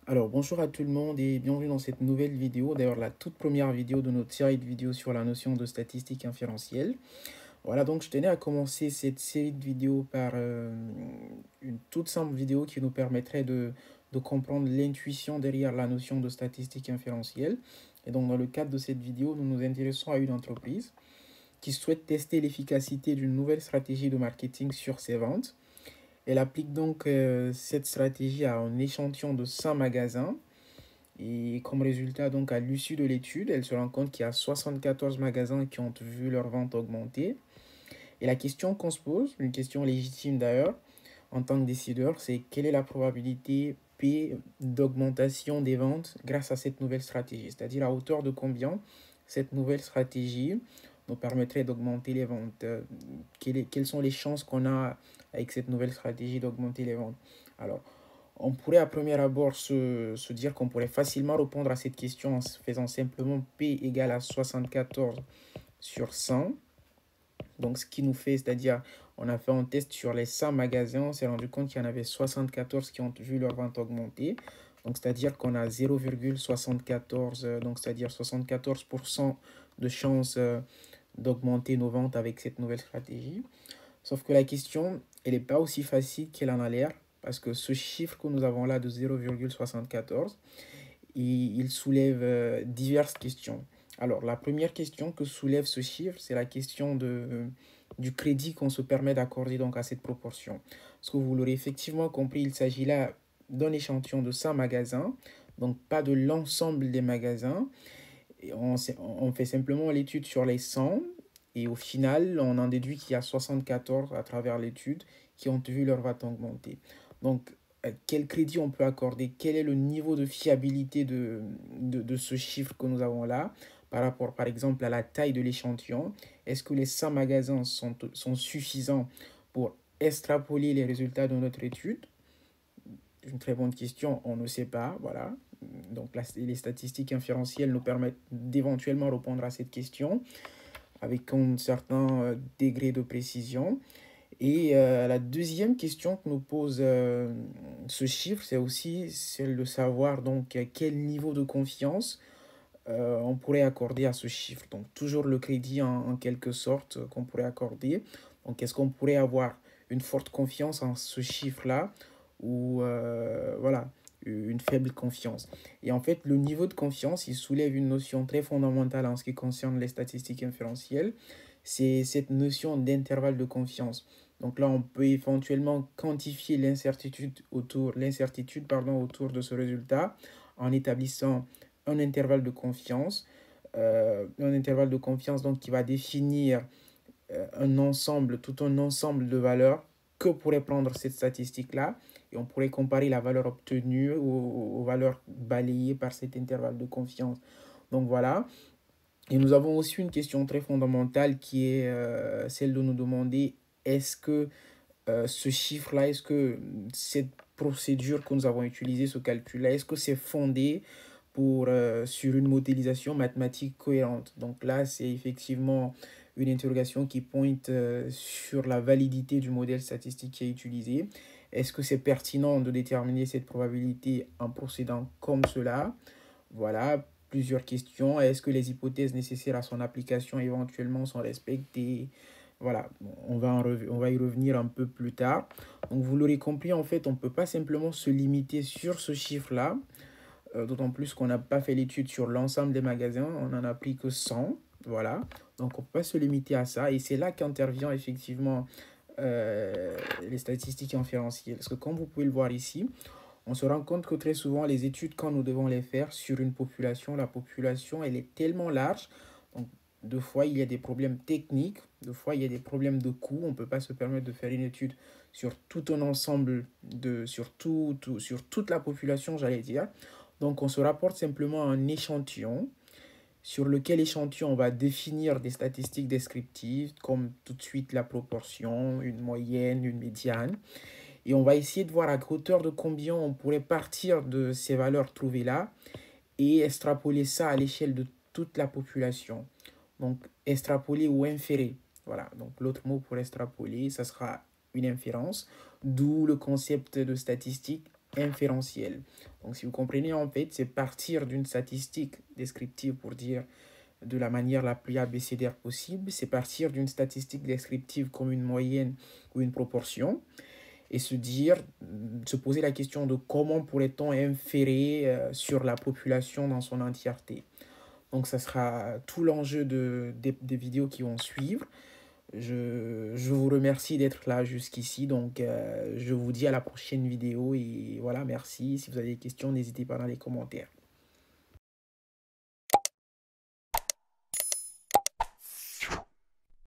Alors bonjour à tout le monde et bienvenue dans cette nouvelle vidéo, d'ailleurs la toute première vidéo de notre série de vidéos sur la notion de statistique inférentielle. Voilà, donc je tenais à commencer cette série de vidéos par une toute simple vidéo qui nous permettrait de comprendre l'intuition derrière la notion de statistique inférentielle. Et donc dans le cadre de cette vidéo, nous nous intéressons à une entreprise qui souhaite tester l'efficacité d'une nouvelle stratégie de marketing sur ses ventes. Elle applique donc cette stratégie à un échantillon de 100 magasins. Et comme résultat, donc à l'issue de l'étude, elle se rend compte qu'il y a 74 magasins qui ont vu leur vente augmenter. Et la question qu'on se pose, une question légitime d'ailleurs, en tant que décideur, c'est quelle est la probabilité P d'augmentation des ventes grâce à cette nouvelle stratégie? C'est-à-dire à hauteur de combien cette nouvelle stratégie nous permettrait d'augmenter les ventes? Quelles sont les chances qu'on a avec cette nouvelle stratégie d'augmenter les ventes? Alors, on pourrait à premier abord se dire qu'on pourrait facilement répondre à cette question en faisant simplement P égale à 74 sur 100. Donc, ce qui nous fait, c'est-à-dire, on a fait un test sur les 100 magasins, on s'est rendu compte qu'il y en avait 74 qui ont vu leur vente augmenter. Donc, c'est-à-dire qu'on a 0,74, donc c'est-à-dire 74% de chances d'augmenter nos ventes avec cette nouvelle stratégie. Sauf que la question, elle n'est pas aussi facile qu'elle en a l'air, parce que ce chiffre que nous avons là de 0,74, il soulève diverses questions. Alors, la première question que soulève ce chiffre, c'est la question du crédit qu'on se permet d'accorder donc à cette proportion. Parce que vous l'aurez effectivement compris, il s'agit là d'un échantillon de 100 magasins, donc pas de l'ensemble des magasins. Et on fait simplement l'étude sur les 100 et au final, on en déduit qu'il y a 74 à travers l'étude qui ont vu leur vente augmenter. Donc, quel crédit on peut accorder? Quel est le niveau de fiabilité de ce chiffre que nous avons là par rapport, par exemple, à la taille de l'échantillon? Est-ce que les 100 magasins sont suffisants pour extrapoler les résultats de notre étude? Une très bonne question, on ne sait pas, voilà. Donc les statistiques inférentielles nous permettent d'éventuellement répondre à cette question avec un certain degré de précision. Et la deuxième question que nous pose ce chiffre, c'est aussi celle de savoir donc quel niveau de confiance on pourrait accorder à ce chiffre. Donc toujours le crédit en quelque sorte qu'on pourrait accorder. Donc est-ce qu'on pourrait avoir une forte confiance en ce chiffre-là ou voilà, une faible confiance. Et en fait, le niveau de confiance, il soulève une notion très fondamentale en ce qui concerne les statistiques inférentielles. C'est cette notion d'intervalle de confiance. Donc là, on peut éventuellement quantifier l'incertitude autour de ce résultat en établissant un intervalle de confiance donc qui va définir tout un ensemble de valeurs que pourrait prendre cette statistique-là. Et on pourrait comparer la valeur obtenue aux valeurs balayées par cet intervalle de confiance. Donc voilà. Et nous avons aussi une question très fondamentale qui est celle de nous demander est-ce que ce chiffre-là, est-ce que cette procédure que nous avons utilisée, ce calcul-là, est-ce que c'est fondé sur une modélisation mathématique cohérente? Donc là, c'est effectivement une interrogation qui pointe sur la validité du modèle statistique qui est utilisé. Est-ce que c'est pertinent de déterminer cette probabilité en procédant comme cela? Voilà, plusieurs questions. Est-ce que les hypothèses nécessaires à son application éventuellement sont respectées? Voilà, on va y revenir un peu plus tard. Donc vous l'aurez compris, en fait, on ne peut pas simplement se limiter sur ce chiffre-là, d'autant plus qu'on n'a pas fait l'étude sur l'ensemble des magasins, on n'en a pris que 100. Voilà, donc on ne peut pas se limiter à ça. Et c'est là qu'intervient effectivement les statistiques inférentielles. Parce que comme vous pouvez le voir ici, on se rend compte que très souvent, les études, quand nous devons les faire sur une population, la population, elle est tellement large. Donc, deux fois, il y a des problèmes techniques, deux fois, il y a des problèmes de coût. On ne peut pas se permettre de faire une étude sur tout un ensemble, sur toute la population, j'allais dire. Donc, on se rapporte simplement à un échantillon sur lequel échantillon on va définir des statistiques descriptives, comme tout de suite la proportion, une moyenne, une médiane. Et on va essayer de voir à hauteur de combien on pourrait partir de ces valeurs trouvées là et extrapoler ça à l'échelle de toute la population. Donc, extrapoler ou inférer. Voilà, donc l'autre mot pour extrapoler, ça sera une inférence, d'où le concept de statistique inférentielle. Donc, si vous comprenez, en fait, c'est partir d'une statistique descriptive pour dire de la manière la plus abécédaire possible. C'est partir d'une statistique descriptive comme une moyenne ou une proportion et se poser la question de comment pourrait-on inférer sur la population dans son entièreté. Donc, ça sera tout l'enjeu des vidéos qui vont suivre. Je vous remercie d'être là jusqu'ici. Donc, je vous dis à la prochaine vidéo. Et voilà, merci. Si vous avez des questions, n'hésitez pas dans les commentaires.